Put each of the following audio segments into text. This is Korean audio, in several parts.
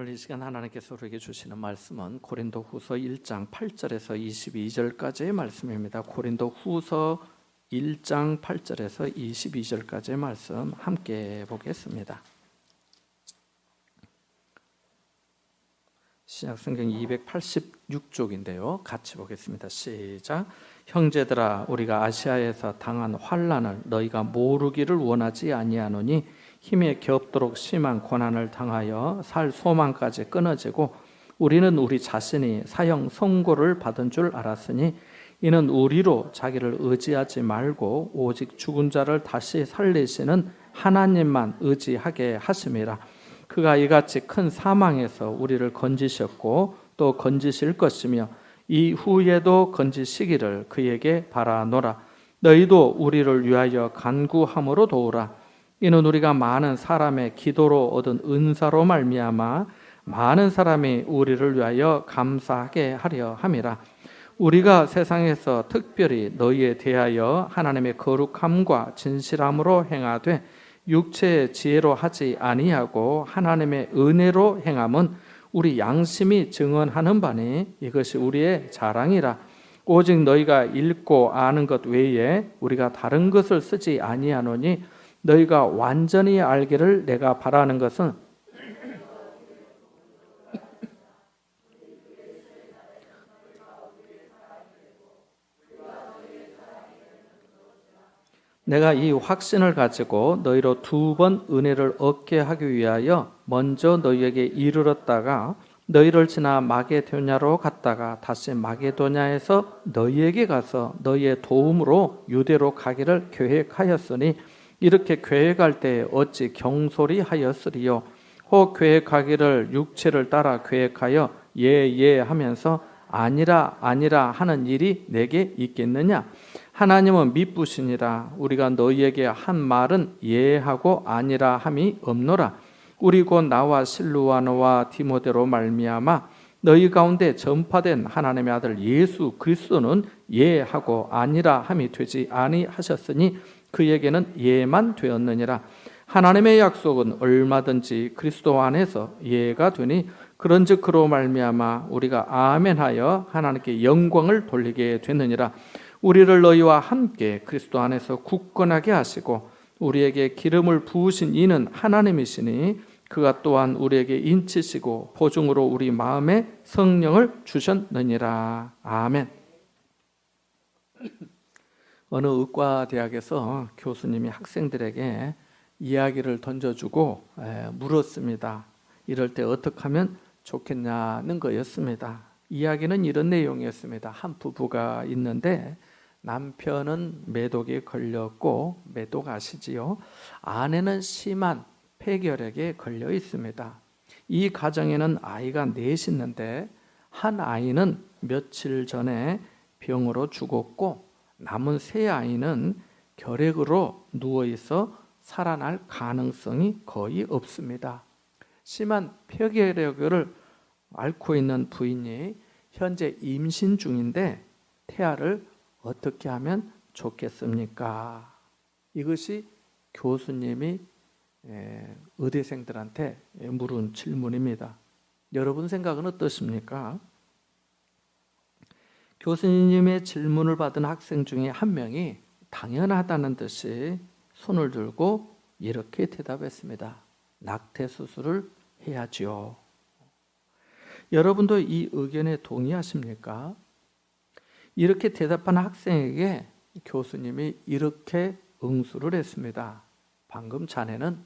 오늘 이 시간 하나님께서 우리에게 주시는 말씀은 고린도후서 1장 8절에서 22절까지의 말씀입니다. 고린도후서 1장 8절에서 22절까지의 말씀 함께 보겠습니다. 신약성경 286쪽인데요. 같이 보겠습니다. 시작. 형제들아, 우리가 아시아에서 당한 환난을 너희가 모르기를 원하지 아니하노니 힘에 겹도록 심한 고난을 당하여 살 소망까지 끊어지고 우리는 우리 자신이 사형 선고를 받은 줄 알았으니 이는 우리로 자기를 의지하지 말고 오직 죽은 자를 다시 살리시는 하나님만 의지하게 하심이라. 그가 이같이 큰 사망에서 우리를 건지셨고 또 건지실 것이며 이후에도 건지시기를 그에게 바라노라. 너희도 우리를 위하여 간구함으로 도우라. 이는 우리가 많은 사람의 기도로 얻은 은사로 말미암아 많은 사람이 우리를 위하여 감사하게 하려 함이라. 우리가 세상에서 특별히 너희에 대하여 하나님의 거룩함과 진실함으로 행하되 육체의 지혜로 하지 아니하고 하나님의 은혜로 행함은 우리 양심이 증언하는 바니 이것이 우리의 자랑이라. 오직 너희가 읽고 아는 것 외에 우리가 다른 것을 쓰지 아니하노니 너희가 완전히 알기를 내가 바라는 것은 내가 이 확신을 가지고 너희로 2번 은혜를 얻게 하기 위하여 먼저 너희에게 이르렀다가 너희를 지나 마게도냐로 갔다가 다시 마게도냐에서 너희에게 가서 너희의 도움으로 유대로 가기를 계획하였으니 이렇게 계획할 때 어찌 경솔히 하였으리요. 혹 계획하기를 육체를 따라 계획하여 예 하면서 아니라 하는 일이 내게 있겠느냐. 하나님은 미쁘시니라. 우리가 너희에게 한 말은 예하고 아니라 함이 없노라. 우리 곧 나와 실루아노와 디모데로 말미암아 너희 가운데 전파된 하나님의 아들 예수 그리스도는 예하고 아니라 함이 되지 아니하셨으니 그에게는 예만 되었느니라. 하나님의 약속은 얼마든지 그리스도 안에서 예가 되니 그런즉 그로 말미암아 우리가 아멘하여 하나님께 영광을 돌리게 되느니라. 우리를 너희와 함께 그리스도 안에서 굳건하게 하시고 우리에게 기름을 부으신 이는 하나님이시니 그가 또한 우리에게 인치시고 보증으로 우리 마음에 성령을 주셨느니라. 아멘. 어느 의과대학에서 교수님이 학생들에게 이야기를 던져주고 물었습니다. 이럴 때 어떻게 하면 좋겠냐는 거였습니다. 이야기는 이런 내용이었습니다. 한 부부가 있는데 남편은 매독에 걸렸고, 매독 아시지요? 아내는 심한 폐결핵에 걸려 있습니다. 이 가정에는 아이가 넷이 있는데 한 아이는 며칠 전에 병으로 죽었고 남은 세 아이는 결핵으로 누워있어 살아날 가능성이 거의 없습니다. 심한 폐결핵을 앓고 있는 부인이 현재 임신 중인데 태아를 어떻게 하면 좋겠습니까? 이것이 교수님이 의대생들한테 물은 질문입니다. 여러분 생각은 어떠십니까? 교수님의 질문을 받은 학생 중에 한 명이 당연하다는 듯이 손을 들고 이렇게 대답했습니다. 낙태 수술을 해야지요. 여러분도 이 의견에 동의하십니까? 이렇게 대답한 학생에게 교수님이 이렇게 응수를 했습니다. 방금 자네는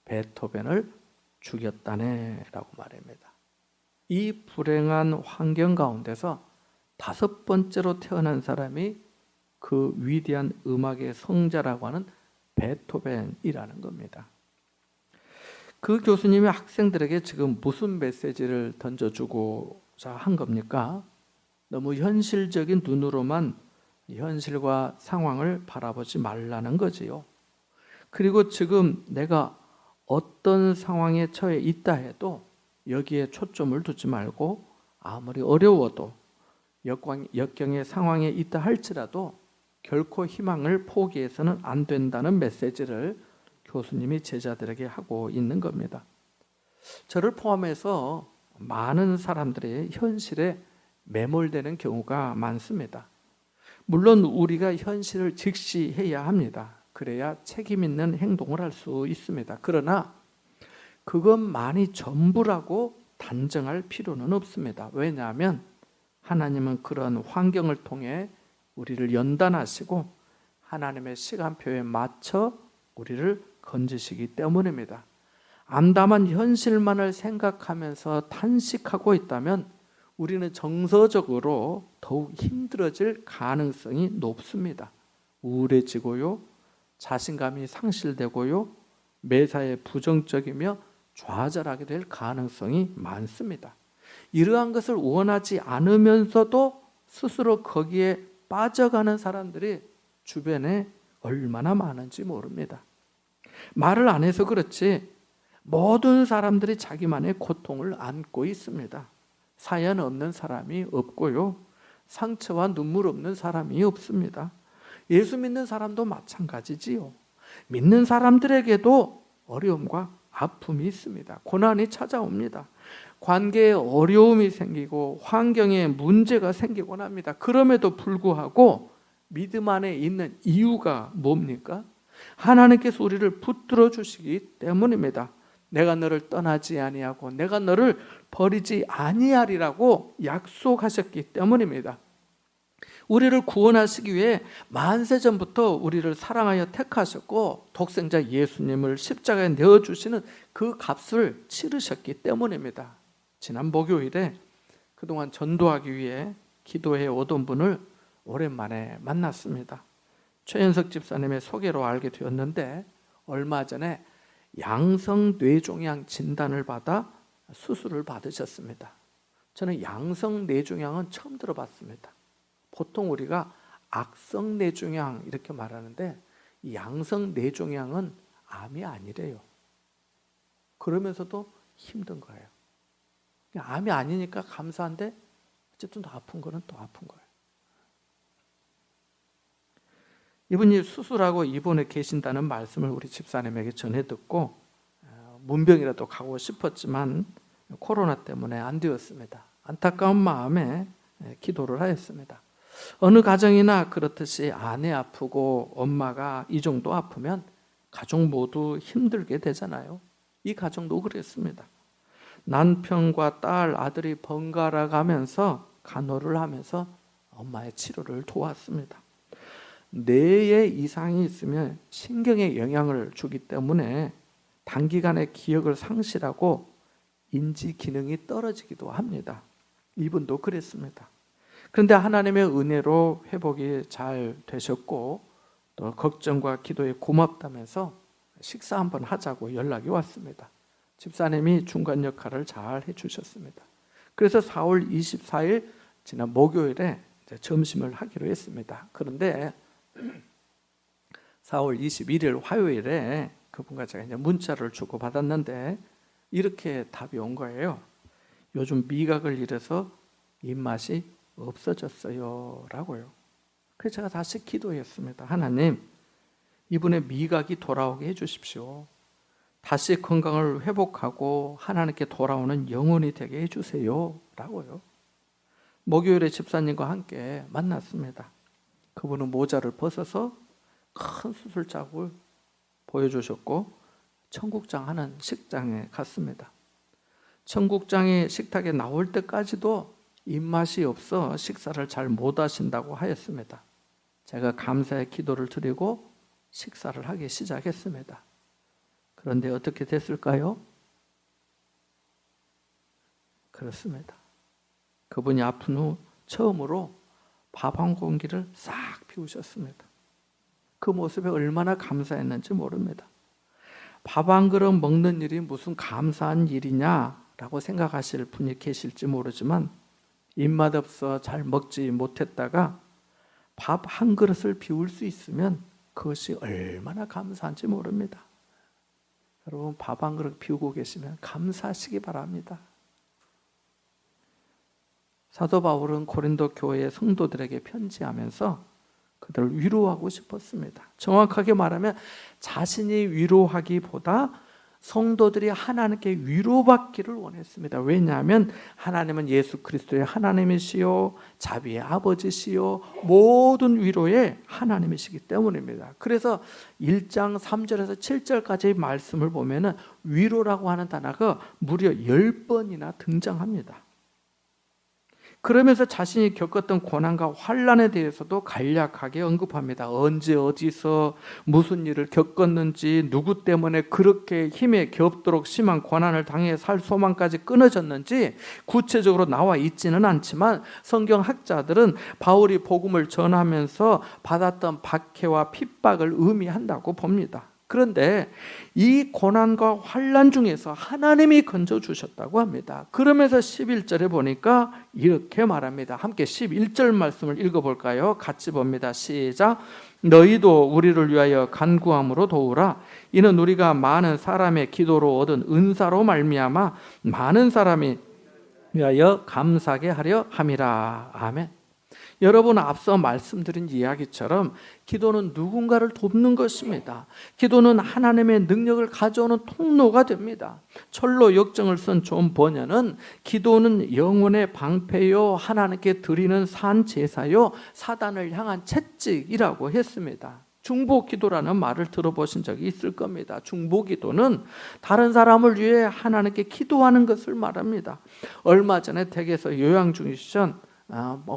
베토벤을 죽였다네 라고 말합니다. 이 불행한 환경 가운데서 5번째로 태어난 사람이 그 위대한 음악의 성자라고 하는 베토벤이라는 겁니다. 그 교수님이 학생들에게 지금 무슨 메시지를 던져주고자 한 겁니까? 너무 현실적인 눈으로만 현실과 상황을 바라보지 말라는 거지요. 그리고 지금 내가 어떤 상황에 처해 있다 해도 여기에 초점을 두지 말고 아무리 어려워도 역경의 상황에 있다 할지라도 결코 희망을 포기해서는 안 된다는 메시지를 교수님이 제자들에게 하고 있는 겁니다. 저를 포함해서 많은 사람들이 현실에 매몰되는 경우가 많습니다. 물론 우리가 현실을 직시해야 합니다. 그래야 책임 있는 행동을 할 수 있습니다. 그러나 그것만이 전부라고 단정할 필요는 없습니다. 왜냐하면 하나님은 그런 환경을 통해 우리를 연단하시고 하나님의 시간표에 맞춰 우리를 건지시기 때문입니다. 암담한 현실만을 생각하면서 탄식하고 있다면 우리는 정서적으로 더욱 힘들어질 가능성이 높습니다. 우울해지고요, 자신감이 상실되고요, 매사에 부정적이며 좌절하게 될 가능성이 많습니다. 이러한 것을 원하지 않으면서도 스스로 거기에 빠져가는 사람들이 주변에 얼마나 많은지 모릅니다. 말을 안 해서 그렇지 모든 사람들이 자기만의 고통을 안고 있습니다. 사연 없는 사람이 없고요, 상처와 눈물 없는 사람이 없습니다. 예수 믿는 사람도 마찬가지지요. 믿는 사람들에게도 어려움과 아픔이 있습니다. 고난이 찾아옵니다. 관계에 어려움이 생기고 환경에 문제가 생기곤 합니다. 그럼에도 불구하고 믿음 안에 있는 이유가 뭡니까? 하나님께서 우리를 붙들어 주시기 때문입니다. 내가 너를 떠나지 아니하고 내가 너를 버리지 아니하리라고 약속하셨기 때문입니다. 우리를 구원하시기 위해 만세전부터 우리를 사랑하여 택하셨고 독생자 예수님을 십자가에 내어주시는 그 값을 치르셨기 때문입니다. 지난 목요일에 그동안 전도하기 위해 기도해 오던 분을 오랜만에 만났습니다. 최현석 집사님의 소개로 알게 되었는데 얼마 전에 양성뇌종양 진단을 받아 수술을 받으셨습니다. 저는 양성뇌종양은 처음 들어봤습니다. 보통 우리가 악성뇌종양 이렇게 말하는데 이 양성뇌종양은 암이 아니래요. 그러면서도 힘든 거예요. 암이 아니니까 감사한데 어쨌든 더 아픈 거는 또 아픈 거예요. 이분이 수술하고 입원해 계신다는 말씀을 우리 집사님에게 전해 듣고 문병이라도 가고 싶었지만 코로나 때문에 안 되었습니다. 안타까운 마음에 기도를 하였습니다. 어느 가정이나 그렇듯이 아내 아프고 엄마가 이 정도 아프면 가족 모두 힘들게 되잖아요. 이 가정도 그랬습니다. 남편과 딸, 아들이 번갈아 가면서 간호를 하면서 엄마의 치료를 도왔습니다. 뇌에 이상이 있으면 신경에 영향을 주기 때문에 단기간에 기억을 상실하고 인지 기능이 떨어지기도 합니다. 이분도 그랬습니다. 그런데 하나님의 은혜로 회복이 잘 되셨고 또 걱정과 기도에 고맙다면서 식사 한번 하자고 연락이 왔습니다. 집사님이 중간 역할을 잘 해주셨습니다. 그래서 4월 24일 지난 목요일에 점심을 하기로 했습니다. 그런데 4월 21일 화요일에 그분과 제가 이제 문자를 주고 받았는데 이렇게 답이 온 거예요. 요즘 미각을 잃어서 입맛이 없어졌어요 라고요. 그래서 제가 다시 기도했습니다. 하나님, 이분의 미각이 돌아오게 해주십시오. 다시 건강을 회복하고 하나님께 돌아오는 영혼이 되게 해주세요 라고요. 목요일에 집사님과 함께 만났습니다. 그분은 모자를 벗어서 큰 수술 자국을 보여주셨고 청국장 하는 식당에 갔습니다. 청국장이 식탁에 나올 때까지도 입맛이 없어 식사를 잘 못 하신다고 하였습니다. 제가 감사의 기도를 드리고 식사를 하기 시작했습니다. 그런데 어떻게 됐을까요? 그렇습니다. 그분이 아픈 후 처음으로 밥 한 공기를 싹 비우셨습니다. 그 모습에 얼마나 감사했는지 모릅니다. 밥 한 그릇 먹는 일이 무슨 감사한 일이냐라고 생각하실 분이 계실지 모르지만 입맛 없어 잘 먹지 못했다가 밥 한 그릇을 비울 수 있으면 그것이 얼마나 감사한지 모릅니다. 여러분 밥 한 그릇 비우고 계시면 감사하시기 바랍니다. 사도 바울은 고린도 교회의 성도들에게 편지하면서 그들을 위로하고 싶었습니다. 정확하게 말하면 자신이 위로하기보다 성도들이 하나님께 위로받기를 원했습니다. 왜냐하면 하나님은 예수 그리스도의 하나님이시요 자비의 아버지시요 모든 위로의 하나님이시기 때문입니다. 그래서 1장 3절에서 7절까지의 말씀을 보면은 위로라고 하는 단어가 무려 10번이나 등장합니다. 그러면서 자신이 겪었던 고난과 환난에 대해서도 간략하게 언급합니다. 언제 어디서 무슨 일을 겪었는지, 누구 때문에 그렇게 힘에 겹도록 심한 고난을 당해 살 소망까지 끊어졌는지 구체적으로 나와 있지는 않지만 성경학자들은 바울이 복음을 전하면서 받았던 박해와 핍박을 의미한다고 봅니다. 그런데 이 고난과 환난 중에서 하나님이 건져주셨다고 합니다. 그러면서 11절에 보니까 이렇게 말합니다. 함께 11절 말씀을 읽어볼까요? 같이 봅니다. 시작. 너희도 우리를 위하여 간구함으로 도우라. 이는 우리가 많은 사람의 기도로 얻은 은사로 말미암아 많은 사람이 위하여 감사하게 하려 함이라. 아멘. 여러분, 앞서 말씀드린 이야기처럼 기도는 누군가를 돕는 것입니다. 기도는 하나님의 능력을 가져오는 통로가 됩니다. 철로 역정을 쓴 존 버녀는 기도는 영혼의 방패요 하나님께 드리는 산 제사요 사단을 향한 채찍이라고 했습니다. 중보기도라는 말을 들어보신 적이 있을 겁니다. 중보기도는 다른 사람을 위해 하나님께 기도하는 것을 말합니다. 얼마 전에 댁에서 요양 중이시던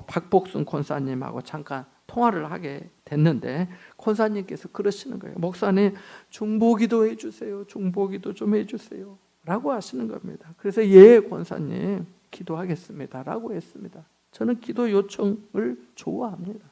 박복순 권사님하고 잠깐 통화를 하게 됐는데 권사님께서 그러시는 거예요. 목사님, 중보기도 해주세요. 중보기도 좀 해주세요 라고 하시는 겁니다. 그래서 예 권사님 기도하겠습니다 라고 했습니다. 저는 기도 요청을 좋아합니다.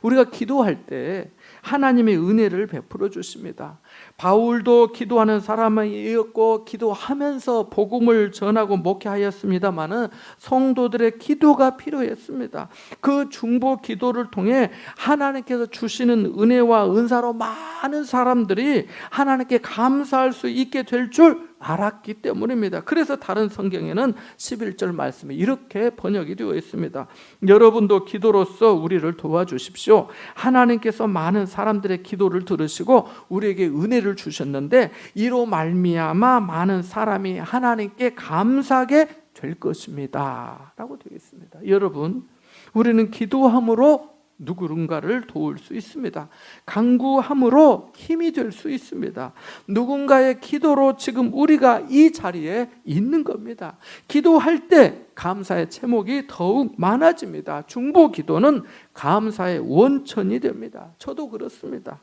우리가 기도할 때 하나님의 은혜를 베풀어 주십니다. 바울도 기도하는 사람이었고 기도하면서 복음을 전하고 목회하였습니다마는 성도들의 기도가 필요했습니다. 그 중보 기도를 통해 하나님께서 주시는 은혜와 은사로 많은 사람들이 하나님께 감사할 수 있게 될 줄 알았기 때문입니다. 그래서 다른 성경에는 11절 말씀이 이렇게 번역이 되어 있습니다. 여러분도 기도로서 우리를 도와주십시오. 하나님께서 많은 사람들의 기도를 들으시고 우리에게 은혜를 주셨는데 이로 말미암아 많은 사람이 하나님께 감사하게 될 것입니다 라고 되어 있습니다. 여러분, 우리는 기도함으로 누군가를 도울 수 있습니다. 간구함으로 힘이 될 수 있습니다. 누군가의 기도로 지금 우리가 이 자리에 있는 겁니다. 기도할 때 감사의 제목이 더욱 많아집니다. 중보 기도는 감사의 원천이 됩니다. 저도 그렇습니다.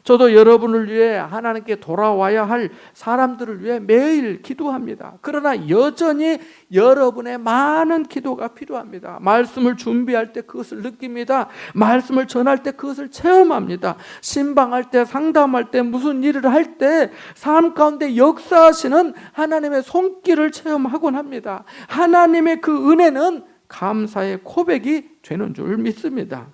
저도 여러분을 위해 하나님께 돌아와야 할 사람들을 위해 매일 기도합니다. 그러나 여전히 여러분의 많은 기도가 필요합니다. 말씀을 준비할 때 그것을 느낍니다. 말씀을 전할 때 그것을 체험합니다. 신방할 때, 상담할 때, 무슨 일을 할 때 삶 가운데 역사하시는 하나님의 손길을 체험하곤 합니다. 하나님의 그 은혜는 감사의 고백이 되는 줄 믿습니다.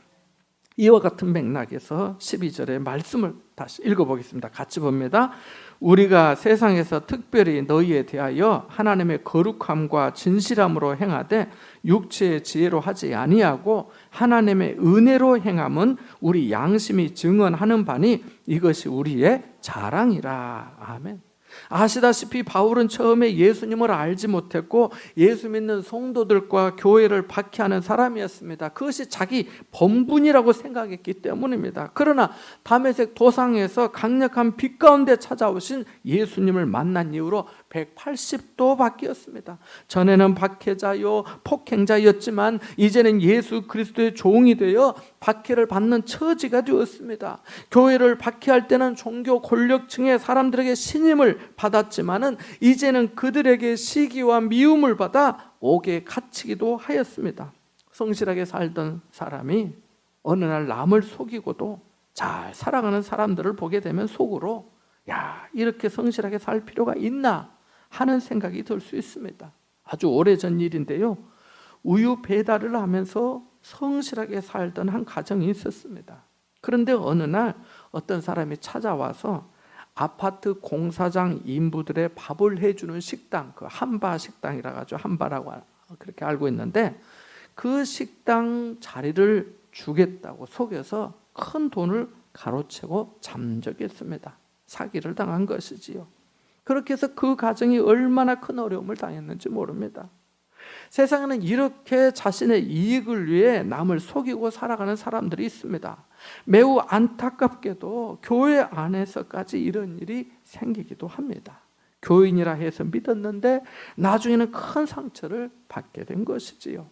이와 같은 맥락에서 12절의 말씀을 다시 읽어보겠습니다. 같이 봅니다. 우리가 세상에서 특별히 너희에 대하여 하나님의 거룩함과 진실함으로 행하되 육체의 지혜로 하지 아니하고 하나님의 은혜로 행함은 우리 양심이 증언하는 바니 이것이 우리의 자랑이라. 아멘. 아시다시피 바울은 처음에 예수님을 알지 못했고 예수 믿는 성도들과 교회를 박해하는 사람이었습니다. 그것이 자기 본분이라고 생각했기 때문입니다. 그러나 다메섹 도상에서 강력한 빛 가운데 찾아오신 예수님을 만난 이후로 180도 바뀌었습니다. 전에는 박해자요 폭행자였지만 이제는 예수 그리스도의 종이 되어 박해를 받는 처지가 되었습니다. 교회를 박해할 때는 종교 권력층의 사람들에게 신임을 받았지만은 이제는 그들에게 시기와 미움을 받아 옥에 갇히기도 하였습니다. 성실하게 살던 사람이 어느 날 남을 속이고도 잘 살아가는 사람들을 보게 되면 속으로 야, 이렇게 성실하게 살 필요가 있나 하는 생각이 들 수 있습니다. 아주 오래전 일인데요. 우유 배달을 하면서 성실하게 살던 한 가정이 있었습니다. 그런데 어느 날 어떤 사람이 찾아와서 아파트 공사장 인부들의 밥을 해주는 식당, 그 한바 식당이라 가지고 한바라고 그렇게 알고 있는데 그 식당 자리를 주겠다고 속여서 큰 돈을 가로채고 잠적했습니다. 사기를 당한 것이지요. 그렇게 해서 그 가정이 얼마나 큰 어려움을 당했는지 모릅니다. 세상에는 이렇게 자신의 이익을 위해 남을 속이고 살아가는 사람들이 있습니다. 매우 안타깝게도 교회 안에서까지 이런 일이 생기기도 합니다. 교인이라 해서 믿었는데 나중에는 큰 상처를 받게 된 것이지요.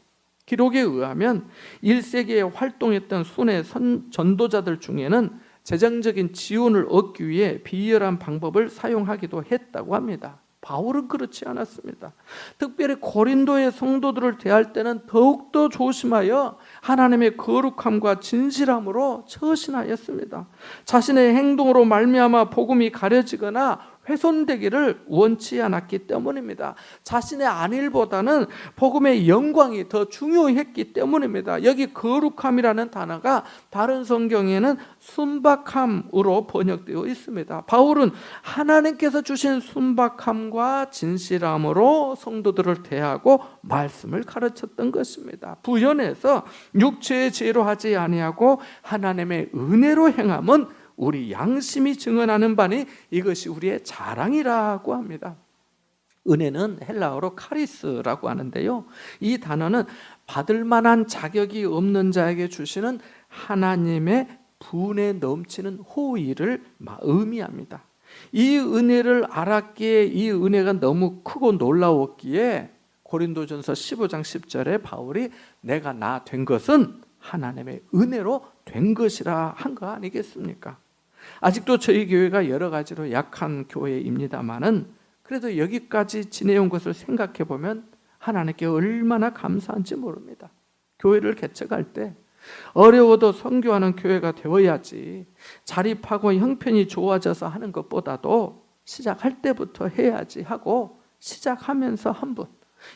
기록에 의하면 1세기에 활동했던 순회 전도자들 중에는 재정적인 지원을 얻기 위해 비열한 방법을 사용하기도 했다고 합니다. 바울은 그렇지 않았습니다. 특별히 고린도의 성도들을 대할 때는 더욱더 조심하여 하나님의 거룩함과 진실함으로 처신하였습니다. 자신의 행동으로 말미암아 복음이 가려지거나 훼손되기를 원치 않았기 때문입니다. 자신의 안일보다는 복음의 영광이 더 중요했기 때문입니다. 여기 거룩함이라는 단어가 다른 성경에는 순박함으로 번역되어 있습니다. 바울은 하나님께서 주신 순박함과 진실함으로 성도들을 대하고 말씀을 가르쳤던 것입니다. 부연해서 육체의 지혜로 하지 아니하고 하나님의 은혜로 행함은 우리 양심이 증언하는 바니 이것이 우리의 자랑이라고 합니다. 은혜는 헬라어로 카리스라고 하는데요. 이 단어는 받을 만한 자격이 없는 자에게 주시는 하나님의 분에 넘치는 호의를 의미합니다. 이 은혜를 알았기에 이 은혜가 너무 크고 놀라웠기에 고린도전서 15장 10절에 바울이 내가 나 된 것은 하나님의 은혜로 된 것이라 한 거 아니겠습니까? 아직도 저희 교회가 여러 가지로 약한 교회입니다만은 그래도 여기까지 지내온 것을 생각해 보면 하나님께 얼마나 감사한지 모릅니다. 교회를 개척할 때 어려워도 선교하는 교회가 되어야지 자립하고 형편이 좋아져서 하는 것보다도 시작할 때부터 해야지 하고 시작하면서 한 분,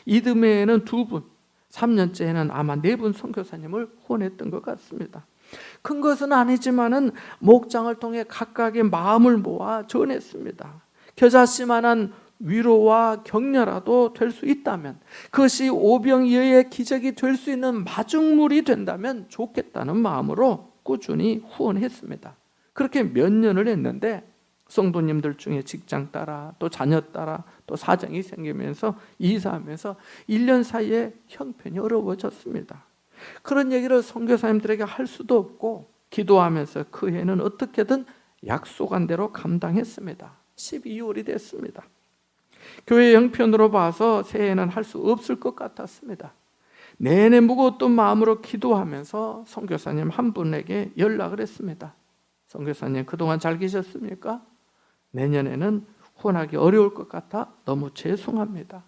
이듬해에는 2분, 3년째에는 아마 4분 선교사님을 후원했던 것 같습니다. 큰 것은 아니지만은 목장을 통해 각각의 마음을 모아 전했습니다. 겨자씨만한 위로와 격려라도 될 수 있다면, 그것이 오병이어의 기적이 될 수 있는 마중물이 된다면 좋겠다는 마음으로 꾸준히 후원했습니다. 그렇게 몇 년을 했는데 성도님들 중에 직장 따라 또 자녀 따라 또 사정이 생기면서 이사하면서 1년 사이에 형편이 어려워졌습니다. 그런 얘기를 선교사님들에게 할 수도 없고 기도하면서 그 해는 어떻게든 약속한 대로 감당했습니다. 12월이 됐습니다. 교회 형편으로 봐서 새해에는 할 수 없을 것 같았습니다. 내내 무거웠던 마음으로 기도하면서 선교사님 한 분에게 연락을 했습니다. 선교사님 그동안 잘 계셨습니까? 내년에는 후원하기 어려울 것 같아 너무 죄송합니다.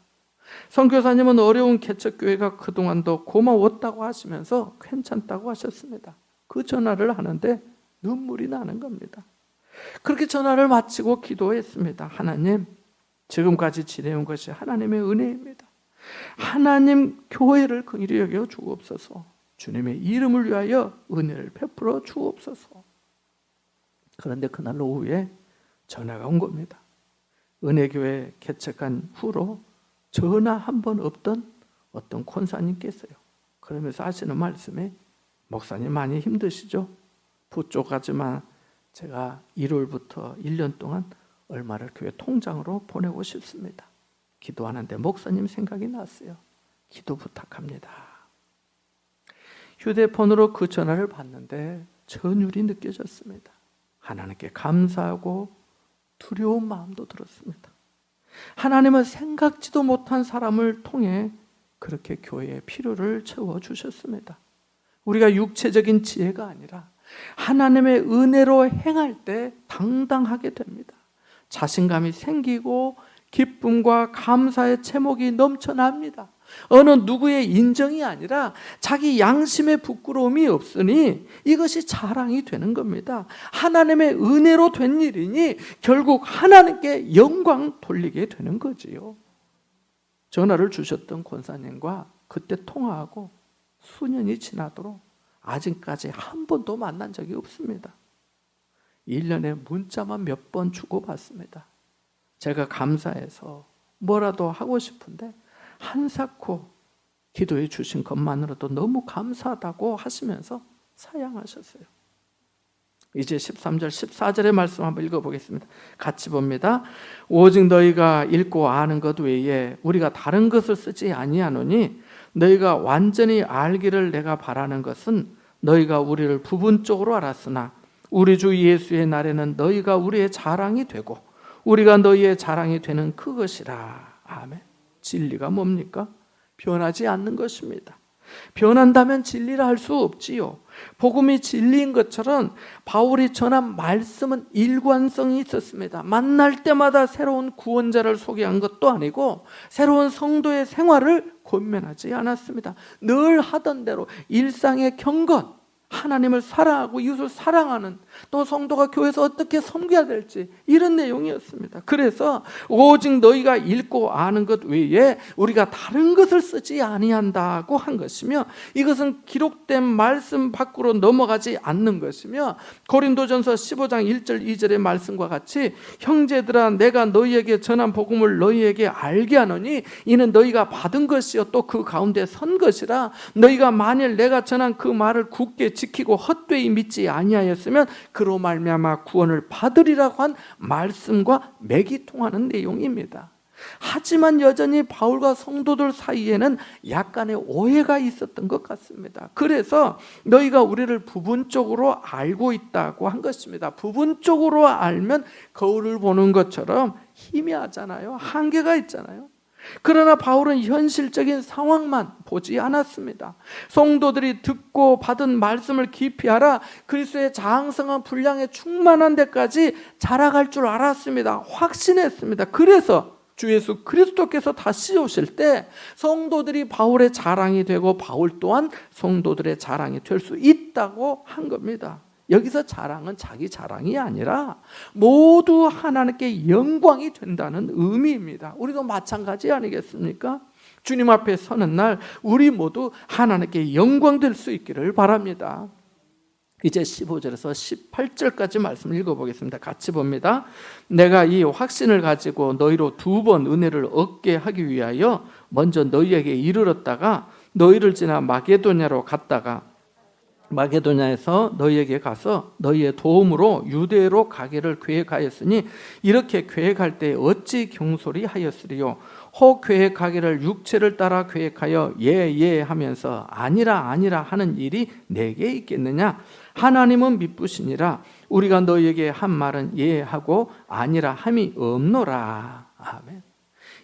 선교사님은 어려운 개척교회가 그동안도 고마웠다고 하시면서 괜찮다고 하셨습니다. 그 전화를 하는데 눈물이 나는 겁니다. 그렇게 전화를 마치고 기도했습니다. 하나님, 지금까지 지내온 것이 하나님의 은혜입니다. 하나님 교회를 긍휼히 여겨 주옵소서. 주님의 이름을 위하여 은혜를 베풀어 주옵소서. 그런데 그날 오후에 전화가 온 겁니다. 은혜교회 개척한 후로 전화 한 번 없던 어떤 권사님께서요. 그러면서 하시는 말씀에 목사님 많이 힘드시죠? 부족하지만 제가 1월부터 1년 동안 얼마를 교회 통장으로 보내고 싶습니다. 기도하는데 목사님 생각이 났어요. 기도 부탁합니다. 휴대폰으로 그 전화를 받는데 전율이 느껴졌습니다. 하나님께 감사하고 두려운 마음도 들었습니다. 하나님은 생각지도 못한 사람을 통해 그렇게 교회의 필요를 채워주셨습니다. 우리가 육체적인 지혜가 아니라 하나님의 은혜로 행할 때 당당하게 됩니다. 자신감이 생기고 기쁨과 감사의 채목이 넘쳐납니다. 어느 누구의 인정이 아니라 자기 양심의 부끄러움이 없으니 이것이 자랑이 되는 겁니다. 하나님의 은혜로 된 일이니 결국 하나님께 영광 돌리게 되는 거지요. 전화를 주셨던 권사님과 그때 통화하고 수년이 지나도록 아직까지 한 번도 만난 적이 없습니다. 1년에 문자만 몇 번 주고받습니다. 제가 감사해서 뭐라도 하고 싶은데 한사코 기도해 주신 것만으로도 너무 감사하다고 하시면서 사양하셨어요. 이제 13절 14절의 말씀 한번 읽어보겠습니다. 같이 봅니다. 오직 너희가 읽고 아는 것 외에 우리가 다른 것을 쓰지 아니하노니 너희가 완전히 알기를 내가 바라는 것은 너희가 우리를 부분적으로 알았으나 우리 주 예수의 날에는 너희가 우리의 자랑이 되고 우리가 너희의 자랑이 되는 그것이라. 아멘. 진리가 뭡니까? 변하지 않는 것입니다. 변한다면 진리라 할 수 없지요. 복음이 진리인 것처럼 바울이 전한 말씀은 일관성이 있었습니다. 만날 때마다 새로운 구원자를 소개한 것도 아니고 새로운 성도의 생활을 권면하지 않았습니다. 늘 하던 대로 일상의 경건, 하나님을 사랑하고 이웃을 사랑하는, 또 성도가 교회에서 어떻게 섬겨야 될지, 이런 내용이었습니다. 그래서 오직 너희가 읽고 아는 것 외에 우리가 다른 것을 쓰지 아니한다고 한 것이며, 이것은 기록된 말씀 밖으로 넘어가지 않는 것이며, 고린도전서 15장 1절 2절의 말씀과 같이 형제들아 내가 너희에게 전한 복음을 너희에게 알게 하노니 이는 너희가 받은 것이요 또 그 가운데 선 것이라. 너희가 만일 내가 전한 그 말을 굳게 지키고 헛되이 믿지 아니하였으면 그로 말미암아 구원을 받으리라고 한 말씀과 맥이 통하는 내용입니다. 하지만 여전히 바울과 성도들 사이에는 약간의 오해가 있었던 것 같습니다. 그래서 너희가 우리를 부분적으로 알고 있다고 한 것입니다. 부분적으로 알면 거울을 보는 것처럼 희미하잖아요. 한계가 있잖아요. 그러나 바울은 현실적인 상황만 보지 않았습니다. 성도들이 듣고 받은 말씀을 깊이 알아 그리스도의 장성한 분량에 충만한 데까지 자라갈 줄 알았습니다. 확신했습니다. 그래서 주 예수 그리스도께서 다시 오실 때 성도들이 바울의 자랑이 되고 바울 또한 성도들의 자랑이 될 수 있다고 한 겁니다. 여기서 자랑은 자기 자랑이 아니라 모두 하나님께 영광이 된다는 의미입니다. 우리도 마찬가지 아니겠습니까? 주님 앞에 서는 날 우리 모두 하나님께 영광 될 수 있기를 바랍니다. 이제 15절에서 18절까지 말씀을 읽어보겠습니다. 같이 봅니다. 내가 이 확신을 가지고 너희로 2번 은혜를 얻게 하기 위하여 먼저 너희에게 이르렀다가 너희를 지나 마게도냐로 갔다가 마게도냐에서 너희에게 가서 너희의 도움으로 유대로 가기를 계획하였으니 이렇게 계획할 때 어찌 경솔히 하였으리요. 혹 계획하기를 육체를 따라 계획하여 예 하면서 아니라 하는 일이 내게 있겠느냐. 하나님은 미쁘시니라. 우리가 너희에게 한 말은 예 하고 아니라 함이 없노라. 아멘.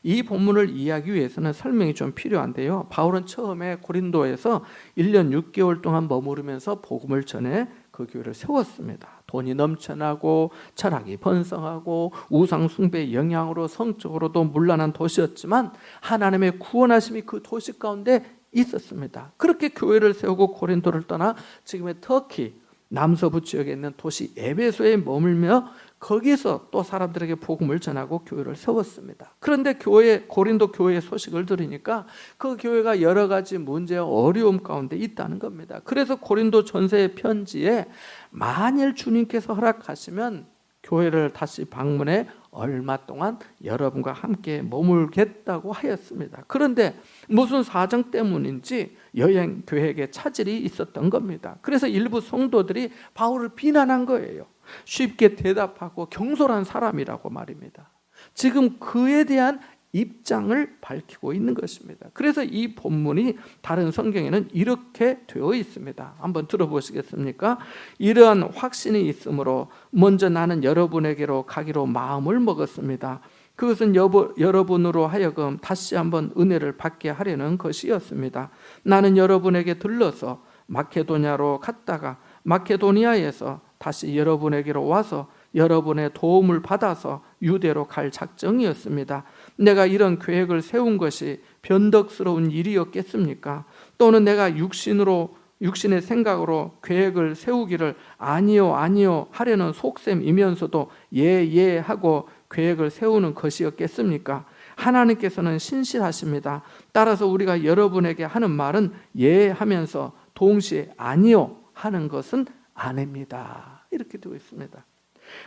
이 본문을 이해하기 위해서는 설명이 좀 필요한데요. 바울은 처음에 고린도에서 1년 6개월 동안 머무르면서 복음을 전해 그 교회를 세웠습니다. 돈이 넘쳐나고 철학이 번성하고 우상 숭배의 영향으로 성적으로도 문란한 도시였지만 하나님의 구원하심이 그 도시 가운데 있었습니다. 그렇게 교회를 세우고 고린도를 떠나 지금의 터키 남서부 지역에 있는 도시 에베소에 머물며 거기서 또 사람들에게 복음을 전하고 교회를 세웠습니다. 그런데 고린도 교회의 소식을 들으니까 그 교회가 여러 가지 문제와 어려움 가운데 있다는 겁니다. 그래서 고린도 전서의 편지에 만일 주님께서 허락하시면 교회를 다시 방문해 얼마 동안 여러분과 함께 머물겠다고 하였습니다. 그런데 무슨 사정 때문인지 여행 계획에 차질이 있었던 겁니다. 그래서 일부 성도들이 바울을 비난한 거예요. 쉽게 대답하고 경솔한 사람이라고 말입니다. 지금 그에 대한 입장을 밝히고 있는 것입니다. 그래서 이 본문이 다른 성경에는 이렇게 되어 있습니다. 한번 들어보시겠습니까? 이러한 확신이 있으므로 먼저 나는 여러분에게로 가기로 마음을 먹었습니다. 그것은 여러분으로 하여금 다시 한번 은혜를 받게 하려는 것이었습니다. 나는 여러분에게 들러서 마케도냐로 갔다가 마케도니아에서 다시 여러분에게로 와서 여러분의 도움을 받아서 유대로 갈 작정이었습니다. 내가 이런 계획을 세운 것이 변덕스러운 일이었겠습니까? 또는 내가 육신의 생각으로 계획을 세우기를 아니요 하려는 속셈이면서도 예 하고 계획을 세우는 것이었겠습니까? 하나님께서는 신실하십니다. 따라서 우리가 여러분에게 하는 말은 예 하면서 동시에 아니요 하는 것은 아닙니다. 이렇게 되어 있습니다.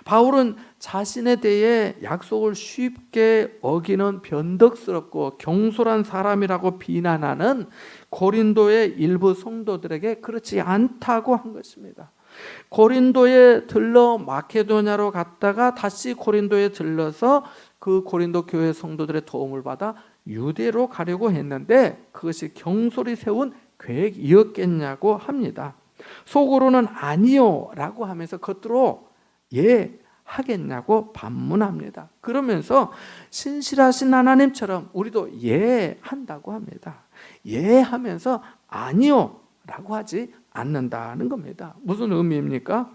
바울은 자신에 대해 약속을 쉽게 어기는 변덕스럽고 경솔한 사람이라고 비난하는 고린도의 일부 성도들에게 그렇지 않다고 한 것입니다. 고린도에 들러 마케도냐로 갔다가 다시 고린도에 들러서 그 고린도 교회 성도들의 도움을 받아 유대로 가려고 했는데 그것이 경솔히 세운 계획이었겠냐고 합니다. 속으로는 아니요 라고 하면서 겉으로 예 하겠냐고 반문합니다. 그러면서 신실하신 하나님처럼 우리도 예 한다고 합니다. 예 하면서 아니요 라고 하지 않는다는 겁니다. 무슨 의미입니까?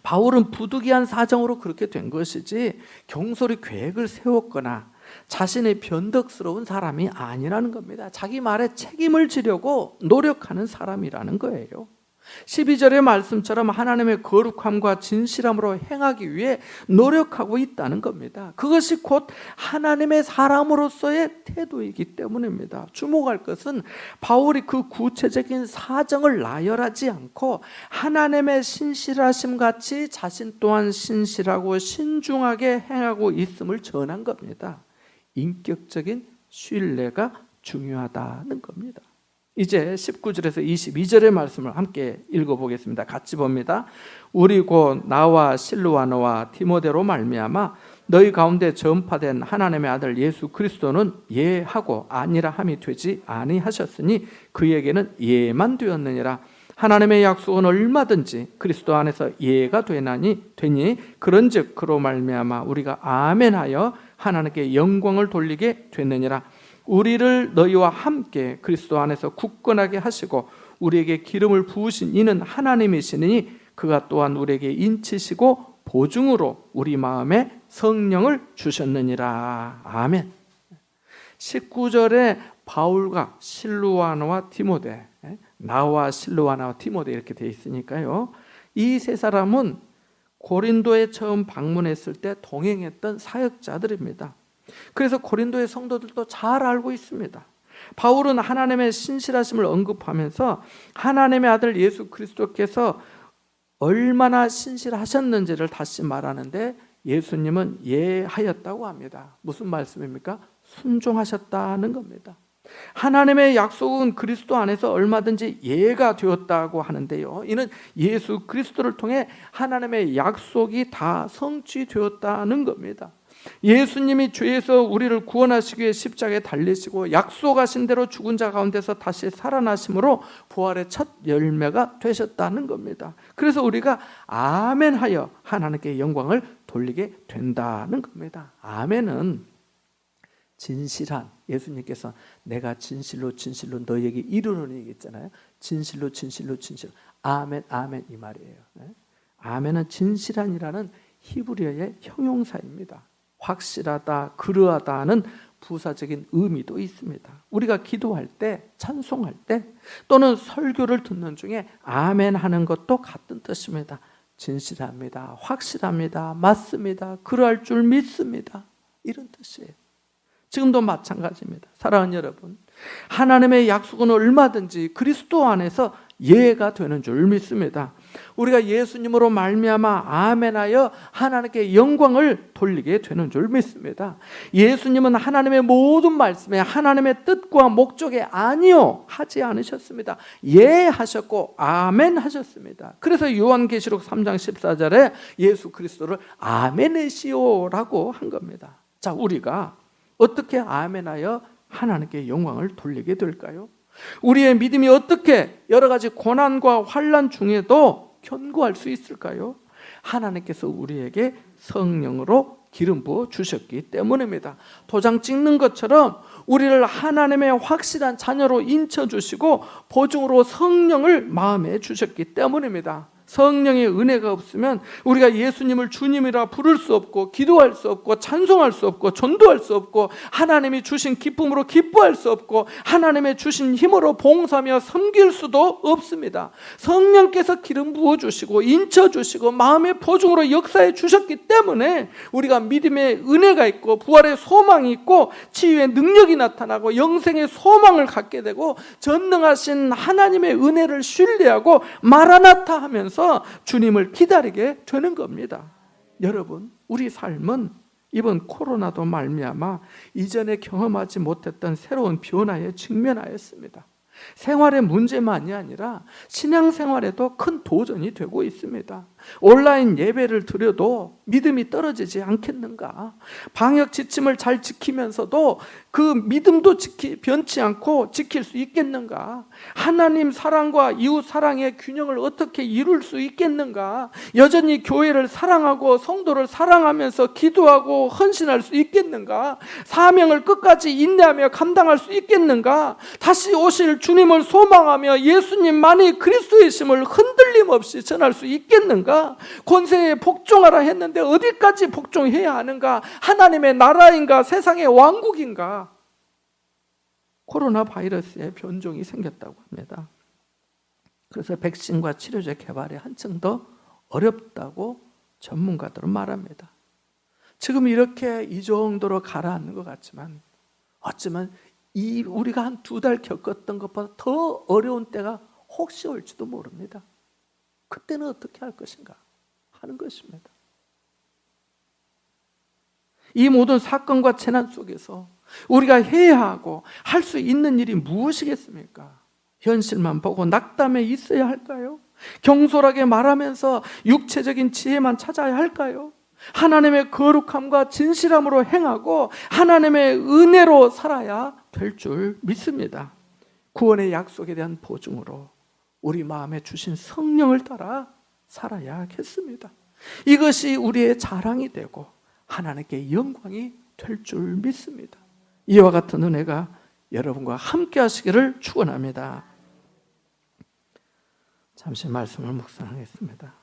바울은 부득이한 사정으로 그렇게 된 것이지 경솔히 계획을 세웠거나 자신의 변덕스러운 사람이 아니라는 겁니다. 자기 말에 책임을 지려고 노력하는 사람이라는 거예요. 12절의 말씀처럼 하나님의 거룩함과 진실함으로 행하기 위해 노력하고 있다는 겁니다. 그것이 곧 하나님의 사람으로서의 태도이기 때문입니다. 주목할 것은 바울이 그 구체적인 사정을 나열하지 않고 하나님의 신실하심 같이 자신 또한 신실하고 신중하게 행하고 있음을 전한 겁니다. 인격적인 신뢰가 중요하다는 겁니다. 이제 19절에서 22절의 말씀을 함께 읽어보겠습니다. 같이 봅니다. 우리 곧 나와 실루아노와 디모데로 말미암아 너희 가운데 전파된 하나님의 아들 예수 그리스도는 예하고 아니라 함이 되지 아니하셨으니 그에게는 예만 되었느니라. 하나님의 약속은 얼마든지 그리스도 안에서 예가 되니 그런즉 그로 말미암아 우리가 아멘하여 하나님께 영광을 돌리게 됐느니라. 우리를 너희와 함께 그리스도 안에서 굳건하게 하시고 우리에게 기름을 부으신 이는 하나님이시니 그가 또한 우리에게 인치시고 보증으로 우리 마음에 성령을 주셨느니라. 아멘. 19절에 바울과 실루아노와 디모데, 나와 실루아노와 디모데 이렇게 되어 있으니까요. 이 세 사람은 고린도에 처음 방문했을 때 동행했던 사역자들입니다. 그래서 고린도의 성도들도 잘 알고 있습니다. 바울은 하나님의 신실하심을 언급하면서 하나님의 아들 예수 그리스도께서 얼마나 신실하셨는지를 다시 말하는데 예수님은 예하였다고 합니다. 무슨 말씀입니까? 순종하셨다는 겁니다. 하나님의 약속은 그리스도 안에서 얼마든지 예가 되었다고 하는데요. 이는 예수 그리스도를 통해 하나님의 약속이 다 성취되었다는 겁니다. 예수님이 죄에서 우리를 구원하시기 위해 십자가에 달리시고 약속하신 대로 죽은 자 가운데서 다시 살아나심으로 부활의 첫 열매가 되셨다는 겁니다. 그래서 우리가 아멘하여 하나님께 영광을 돌리게 된다는 겁니다. 아멘은 진실한, 예수님께서 내가 진실로 너희에게 이르노니 얘기했잖아요. 진실로 아멘 아멘 이 말이에요. 아멘은 진실한이라는 히브리어의 형용사입니다. 확실하다, 그러하다는 부사적인 의미도 있습니다. 우리가 기도할 때, 찬송할 때 또는 설교를 듣는 중에 아멘 하는 것도 같은 뜻입니다. 진실합니다, 확실합니다, 맞습니다, 그러할 줄 믿습니다, 이런 뜻이에요. 지금도 마찬가지입니다. 사랑하는 여러분, 하나님의 약속은 얼마든지 그리스도 안에서 예가 되는 줄 믿습니다. 우리가 예수님으로 말미암아 아멘하여 하나님께 영광을 돌리게 되는 줄 믿습니다. 예수님은 하나님의 모든 말씀에 하나님의 뜻과 목적에 아니요 하지 않으셨습니다. 예 하셨고 아멘 하셨습니다. 그래서 요한계시록 3장 14절에 예수 그리스도를 아멘이시오라고 한 겁니다. 자, 우리가 어떻게 아멘하여 하나님께 영광을 돌리게 될까요? 우리의 믿음이 어떻게 여러 가지 고난과 환난 중에도 견고할 수 있을까요? 하나님께서 우리에게 성령으로 기름 부어 주셨기 때문입니다. 도장 찍는 것처럼 우리를 하나님의 확실한 자녀로 인쳐주시고 보증으로 성령을 마음에 주셨기 때문입니다. 성령의 은혜가 없으면 우리가 예수님을 주님이라 부를 수 없고 기도할 수 없고 찬송할 수 없고 전도할 수 없고 하나님이 주신 기쁨으로 기뻐할 수 없고 하나님의 주신 힘으로 봉사하며 섬길 수도 없습니다. 성령께서 기름 부어주시고 인쳐주시고 마음의 보증으로 역사해 주셨기 때문에 우리가 믿음의 은혜가 있고 부활의 소망이 있고 치유의 능력이 나타나고 영생의 소망을 갖게 되고 전능하신 하나님의 은혜를 신뢰하고 마라나타 하면서 주님을 기다리게 되는 겁니다. 여러분, 우리 삶은 이번 코로나도 말미암아 이전에 경험하지 못했던 새로운 변화에 직면하였습니다. 생활의 문제만이 아니라 신앙생활에도 큰 도전이 되고 있습니다. 온라인 예배를 드려도 믿음이 떨어지지 않겠는가? 방역 지침을 잘 지키면서도 그 믿음도 변치 않고 지킬 수 있겠는가? 하나님 사랑과 이웃 사랑의 균형을 어떻게 이룰 수 있겠는가? 여전히 교회를 사랑하고 성도를 사랑하면서 기도하고 헌신할 수 있겠는가? 사명을 끝까지 인내하며 감당할 수 있겠는가? 다시 오실 주님을 소망하며 예수님만이 그리스도이심을 흔들림 없이 전할 수 있겠는가? 권세에 복종하라 했는데 어디까지 복종해야 하는가? 하나님의 나라인가? 세상의 왕국인가? 코로나 바이러스의 변종이 생겼다고 합니다. 그래서 백신과 치료제 개발이 한층 더 어렵다고 전문가들은 말합니다. 지금 이렇게 이 정도로 가라앉는 것 같지만 어쩌면 우리가 한 2달 겪었던 것보다 더 어려운 때가 혹시 올지도 모릅니다. 그때는 어떻게 할 것인가 하는 것입니다. 이 모든 사건과 재난 속에서 우리가 해야 하고 할 수 있는 일이 무엇이겠습니까? 현실만 보고 낙담해 있어야 할까요? 경솔하게 말하면서 육체적인 지혜만 찾아야 할까요? 하나님의 거룩함과 진실함으로 행하고 하나님의 은혜로 살아야 될 줄 믿습니다. 구원의 약속에 대한 보증으로 우리 마음에 주신 성령을 따라 살아야겠습니다. 이것이 우리의 자랑이 되고 하나님께 영광이 될 줄 믿습니다. 이와 같은 은혜가 여러분과 함께 하시기를 축원합니다. 잠시 말씀을 묵상하겠습니다.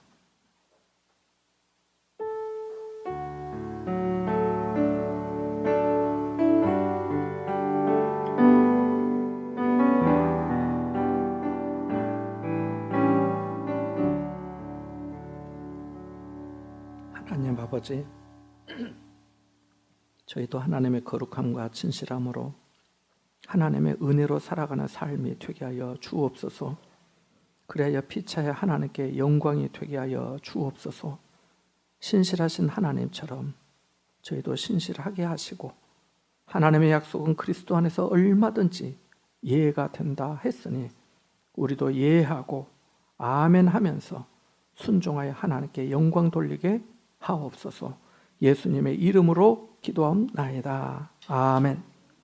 하나님 아버지, 저희도 하나님의 거룩함과 진실함으로 하나님의 은혜로 살아가는 삶이 되게 하여 주옵소서. 그래야 피차에 하나님께 영광이 되게 하여 주옵소서. 신실하신 하나님처럼 저희도 신실하게 하시고 하나님의 약속은 그리스도 안에서 얼마든지 예가 된다 했으니 우리도 예하고 아멘 하면서 순종하여 하나님께 영광 돌리게 하옵소서. 예수님의 이름으로 기도하옵나이다. 아멘.